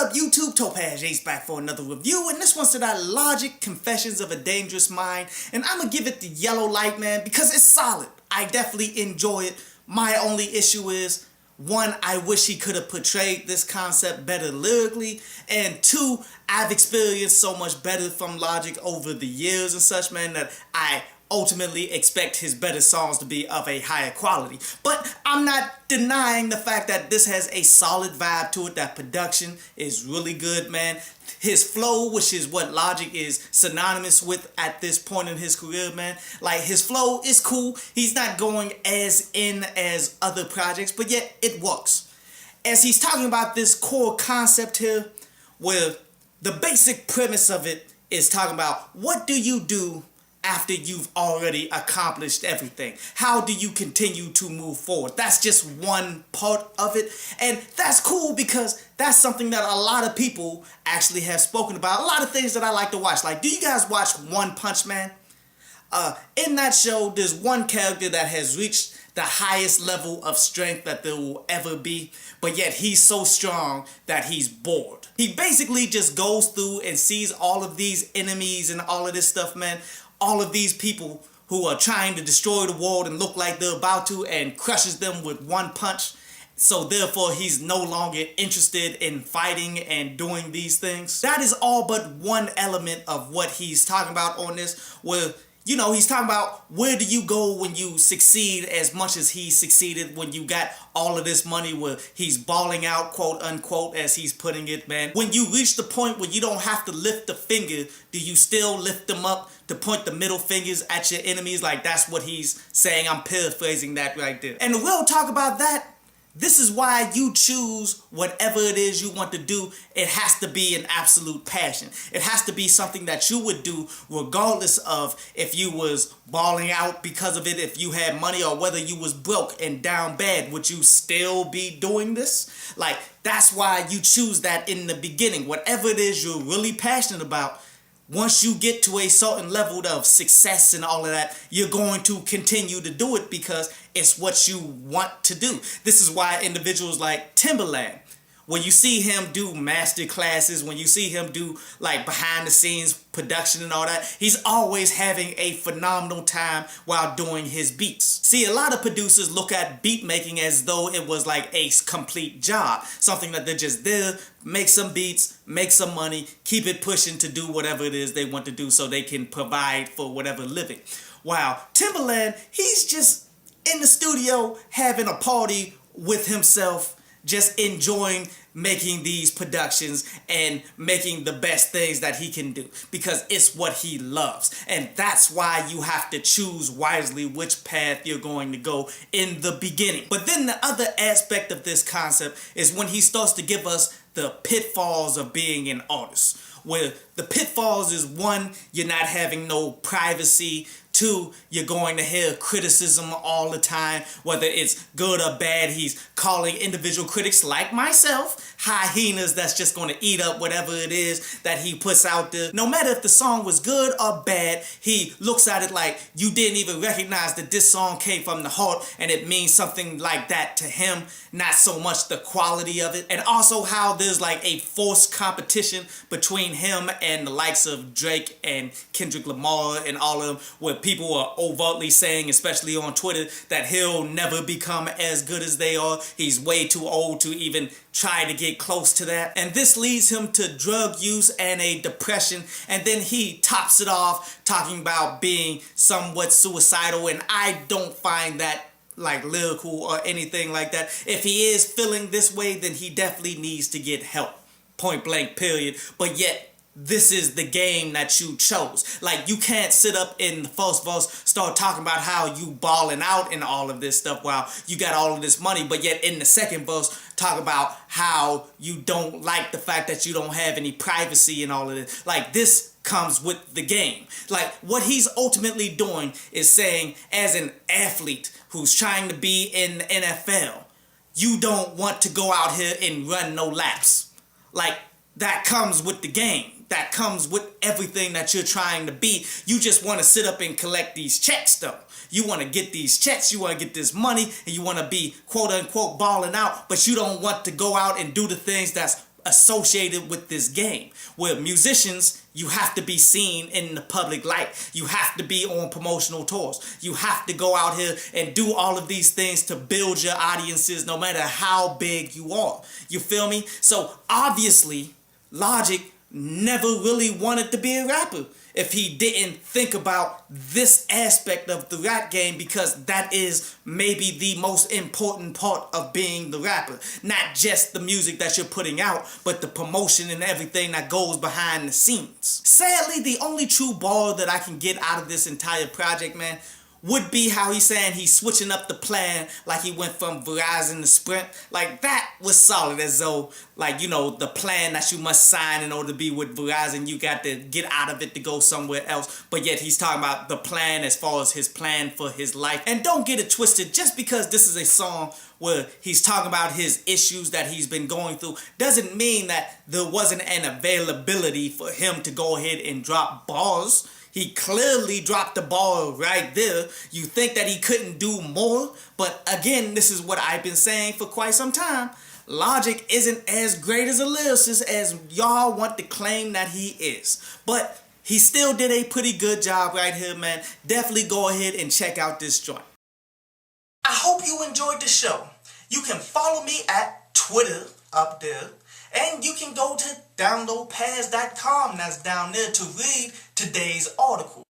up, YouTube? Topaz Ace back for another review, and this one's to that Logic Confessions of a Dangerous Mind, and I'm gonna give it the yellow light, man, because it's solid. I definitely enjoy it. My only issue is, one, I wish he could have portrayed this concept better lyrically, and two, I've experienced so much better from Logic over the years and such, man, that I ultimately expect his better songs to be of a higher quality. But I'm not denying the fact that this has a solid vibe to it, that production is really good, man. His flow, which is what Logic is synonymous with at this point in his career, man. Like, his flow is cool. He's not going as in as other projects, but yet it works. As he's talking about this core concept here, where the basic premise of it is talking about, what do you do after you've already accomplished everything? How do you continue to move forward? That's just one part of it, and that's cool because that's something that a lot of people actually have spoken about. A lot of things that I like to watch. Like, do you guys watch One Punch Man? In that show, there's one character that has reached the highest level of strength that there will ever be, but yet he's so strong that he's bored. He basically just goes through and sees all of these enemies and all of this stuff, man. All of these people who are trying to destroy the world and look like they're about to, and crushes them with one punch. So therefore, he's no longer interested in fighting and doing these things. That is all but one element of what he's talking about on this, where, you know, he's talking about where do you go when you succeed as much as he succeeded, when you got all of this money, where he's balling out, quote unquote, as he's putting it, man. When you reach the point where you don't have to lift a finger, do you still lift them up to point the middle fingers at your enemies? Like, that's what he's saying. I'm paraphrasing that right there. And we'll talk about that. This is why you choose whatever it is you want to do. It has to be an absolute passion. It has to be something that you would do regardless of if you was balling out because of it, if you had money, or whether you was broke and down bad. Would you still be doing this? Like, that's why you choose that in the beginning. Whatever it is you're really passionate about, once you get to a certain level of success and all of that, you're going to continue to do it because it's what you want to do. This is why individuals like Timbaland, when you see him do master classes, when you see him do like behind the scenes production and all that, he's always having a phenomenal time while doing his beats. See, a lot of producers look at beat making as though it was like a complete job, something that they're just there, make some beats, make some money, keep it pushing to do whatever it is they want to do so they can provide for whatever living. While Timbaland, he's just in the studio having a party with himself, just enjoying making these productions and making the best things that he can do because it's what he loves. And that's why you have to choose wisely which path you're going to go in the beginning. But then the other aspect of this concept is when he starts to give us the pitfalls of being an artist, where the pitfalls is, one, you're not having no privacy. Two, you're going to hear criticism all the time, whether it's good or bad. He's calling individual critics like myself hyenas that's just going to eat up whatever it is that he puts out there. No matter if the song was good or bad, he looks at it like you didn't even recognize that this song came from the heart, and it means something like that to him, not so much the quality of it. And also how there's like a forced competition between him and the likes of Drake and Kendrick Lamar and all of them, where people are overtly saying, especially on Twitter, that he'll never become as good as they are. He's way too old to even try to get close to that. And this leads him to drug use and a depression. And then he tops it off talking about being somewhat suicidal. And I don't find that like lyrical or anything like that. If he is feeling this way, then he definitely needs to get help. Point blank, period. But yet, this is the game that you chose. Like, you can't sit up in the first verse, start talking about how you balling out and all of this stuff while you got all of this money, but yet in the second verse, talk about how you don't like the fact that you don't have any privacy and all of this. Like, this comes with the game. Like, what he's ultimately doing is saying, as an athlete who's trying to be in the NFL, you don't want to go out here and run no laps. Like, that comes with the game. That comes with everything that you're trying to be. You just want to sit up and collect these checks, though. You want to get these checks, you want to get this money, and you want to be quote unquote balling out, but you don't want to go out and do the things that's associated with this game, where musicians, you have to be seen in the public light. You have to be on promotional tours. You have to go out here and do all of these things to build your audiences no matter how big you are. You feel me? So obviously, Logic never really wanted to be a rapper if he didn't think about this aspect of the rap game, because that is maybe the most important part of being the rapper. Not just the music that you're putting out, but the promotion and everything that goes behind the scenes. Sadly, the only true bar that I can get out of this entire project, man, would be how he's saying he's switching up the plan, like he went from Verizon to Sprint. Like, that was solid, as though, like, you know, the plan that you must sign in order to be with Verizon, you got to get out of it to go somewhere else. But yet he's talking about the plan as far as his plan for his life. And don't get it twisted, just because this is a song where he's talking about his issues that he's been going through doesn't mean that there wasn't an availability for him to go ahead and drop bars. He clearly dropped the ball right there. You think that he couldn't do more, but again, this is what I've been saying for quite some time. Logic isn't as great as a lyricist as y'all want to claim that he is. But he still did a pretty good job right here, man. Definitely go ahead and check out this joint. I hope you enjoyed the show. You can follow me at Twitter up there. And you can go to downloadpads.com, that's down there, to read today's article.